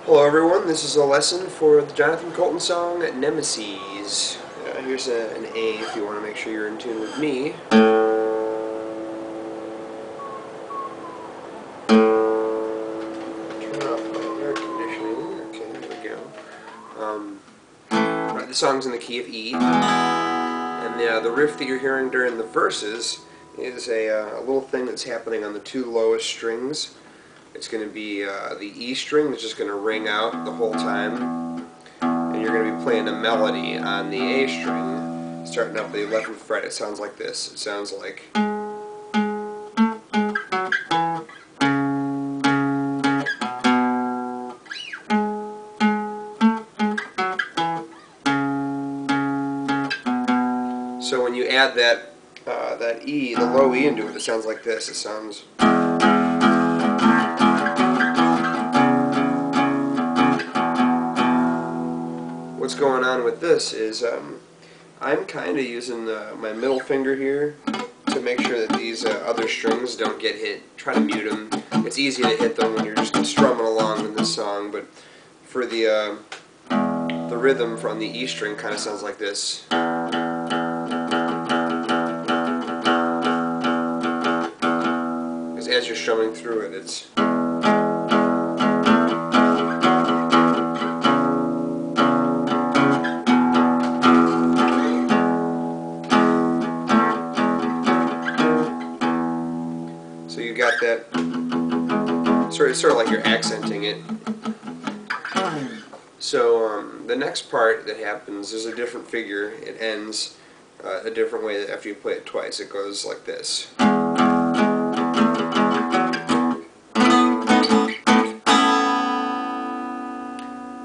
Hello everyone, this is a lesson for the Jonathan Coulton song Nemeses. Here's an A if you want to make sure you're in tune with me. Turn off my air conditioning. Okay, there we go. Right, the song's in the key of E. And the riff that you're hearing during the verses is a little thing that's happening on the two lowest strings. It's going to be the E string that's just going to ring out the whole time, and you're going to be playing a melody on the A string, starting up the 11th fret. It sounds like this. It sounds like. So when you add that E, the low E into it, it sounds like this. It sounds. What's going on with this is I'm kind of using my middle finger here to make sure that these other strings don't get hit. Try to mute them. It's easy to hit them when you're just strumming along in this song, but for the rhythm from the E string kind of sounds like this. Because as you're strumming through it, it's. So you got that, it's sort of like you're accenting it. So the next part that happens is a different figure. It ends a different way after you play it twice. It goes like this.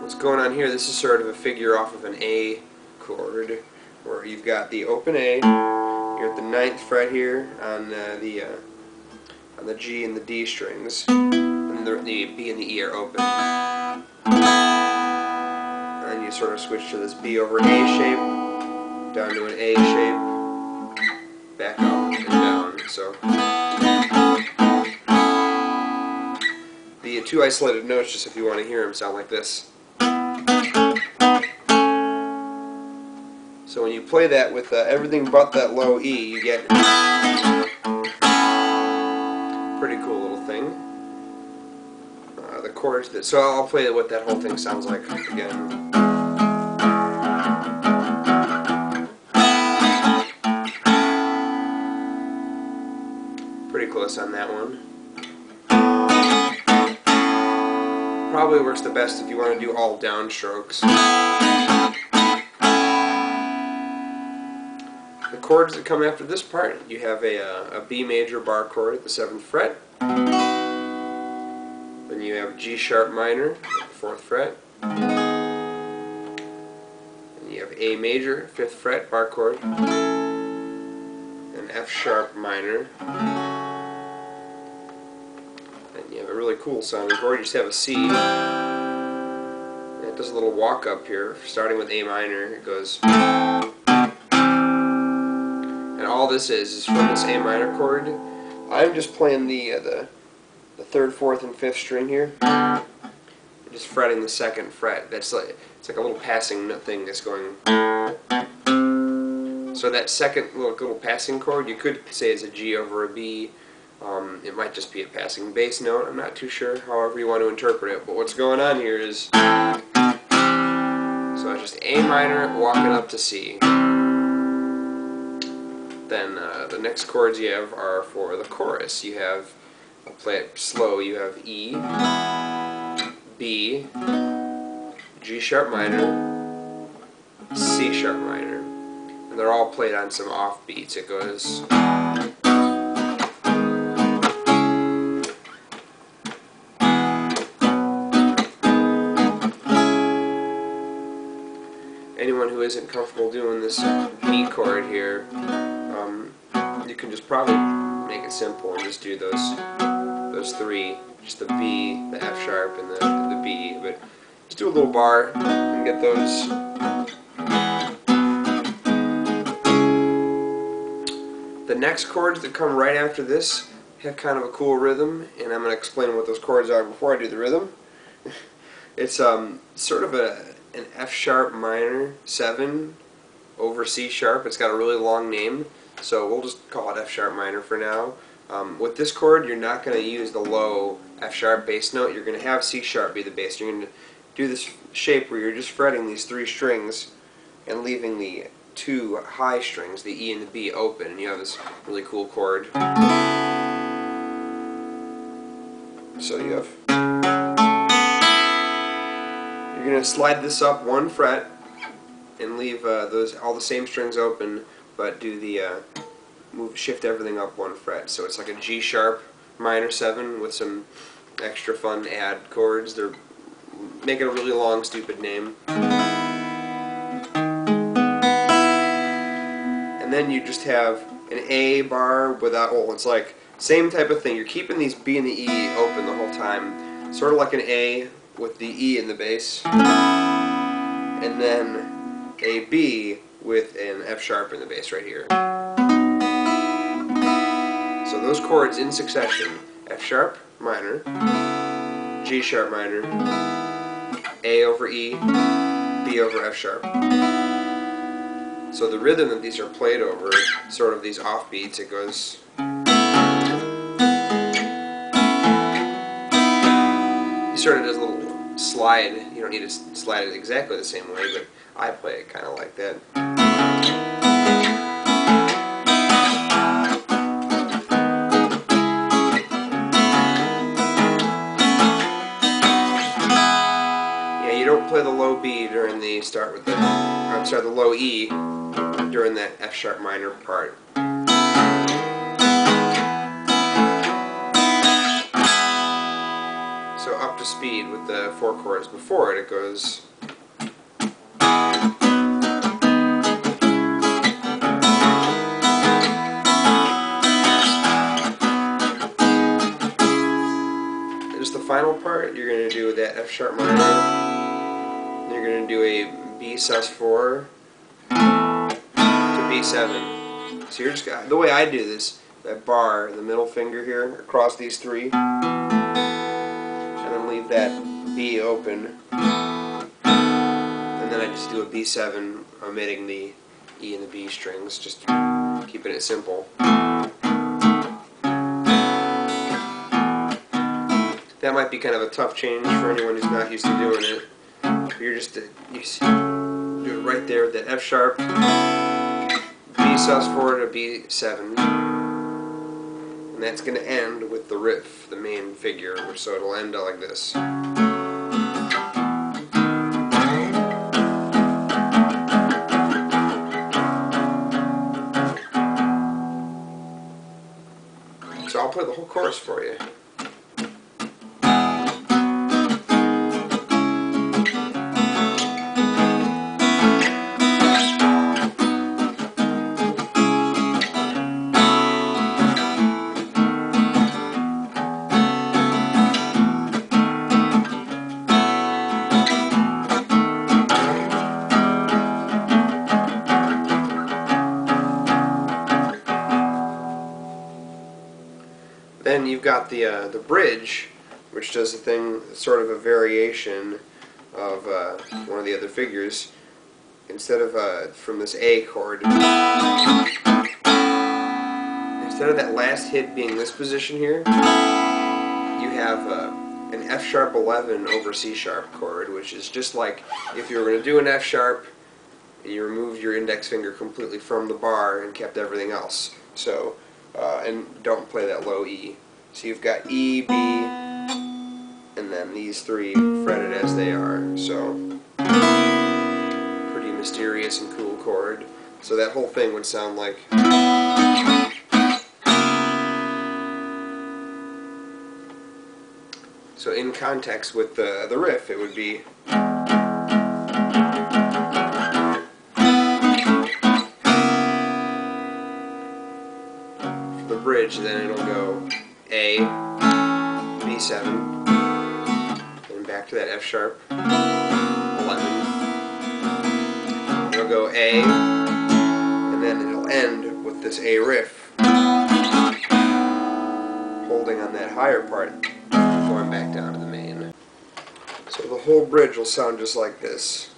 What's going on here, this is sort of a figure off of an A chord, where you've got the open A, you're at the 9th fret here on the G and the D strings, and the B and the E are open. And then you sort of switch to this B over A shape, down to an A shape, back up and down. So the two isolated notes, just if you want to hear them, sound like this. So when you play that with everything but that low E, you get pretty cool little thing. The chords that, so I'll play what that whole thing sounds like again. Pretty close on that one. Probably works the best if you want to do all downstrokes. The chords that come after this part, you have a B major bar chord at the 7th fret. Then you have G sharp minor at the 4th fret. And you have A major, 5th fret bar chord. And F sharp minor. And you have a really cool sounding chord. You just have a C. And it does a little walk up here, starting with A minor. It goes. And all this is from this A minor chord. I'm just playing the 3rd, 4th, and 5th string here. I'm just fretting the 2nd fret. It's like a little passing thing that's going. So that second little passing chord, you could say is a G over a B. It might just be a passing bass note. I'm not too sure. However you want to interpret it. But what's going on here is, so it's just A minor walking up to C. Then the next chords you have are for the chorus. You have, I'll play it slow, you have E, B, G sharp minor, C sharp minor. And they're all played on some off beats. It goes. Anyone who isn't comfortable doing this B chord here, you can just probably make it simple and just do those three, just the B, the F sharp, and the B. But just do a little bar and get those. The next chords that come right after this have kind of a cool rhythm, and I'm going to explain what those chords are before I do the rhythm. It's sort of an F sharp minor 7 over C sharp. It's got a really long name, so we'll just call it F sharp minor for now. With this chord, you're not going to use the low F sharp bass note. You're going to have C sharp be the bass. You're going to do this shape where you're just fretting these 3 strings and leaving the 2 high strings, the E and the B, open, and you have this really cool chord. So you have, you're going to slide this up 1 fret and leave all the same strings open, but do the shift everything up 1 fret. So it's like a G sharp minor 7 with some extra fun add chords. They're making a really long, stupid name. And then you just have an A bar without, well, it's like same type of thing. You're keeping these B and the E open the whole time, sort of like an A with the E in the bass, and then a B with an F sharp in the bass right here. So those chords in succession: F sharp minor, G sharp minor, A over E, B over F sharp. So the rhythm that these are played over, sort of these offbeats, it goes. He sort of does a little slide. You don't need to slide it exactly the same way, but I play it kind of like that. Yeah, you don't play the low B during the start with the, I'm sorry, the low E during that F sharp minor part. So up to speed with the 4 chords before it, it goes. Just the final part, you're going to do that F sharp minor. You're going to do a B sus4 to B7. So you're just, the way I do this, that bar, the middle finger here, across these 3. Leave that B open, and then I just do a B7, omitting the E and the B strings, just keeping it simple. That might be kind of a tough change for anyone who's not used to doing it. You're just you do it right there with that F sharp, B sus4 to B7. And that's going to end with the riff, the main figure, so it'll end like this. So I'll play the whole chorus for you. Then you've got the bridge, which does a thing, sort of a variation of one of the other figures. Instead of from this A chord, instead of that last hit being this position here, you have an F sharp 11 over C sharp chord, which is just like if you were going to do an F sharp, you removed your index finger completely from the bar and kept everything else. So. And don't play that low E. So you've got E, B, and then these 3 fretted as they are. So pretty mysterious and cool chord. So that whole thing would sound like. So in context with the riff, it would be. Bridge, then it'll go A, B7, and back to that F sharp 11. It'll go A, and then it'll end with this A riff, holding on that higher part, going back down to the main. So the whole bridge will sound just like this.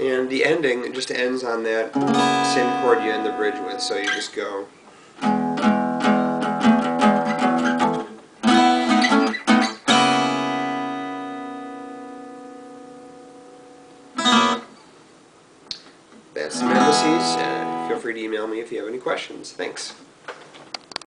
And the ending just ends on that same chord you end the bridge with, so you just go. That's Nemeses. Feel free to email me if you have any questions. Thanks.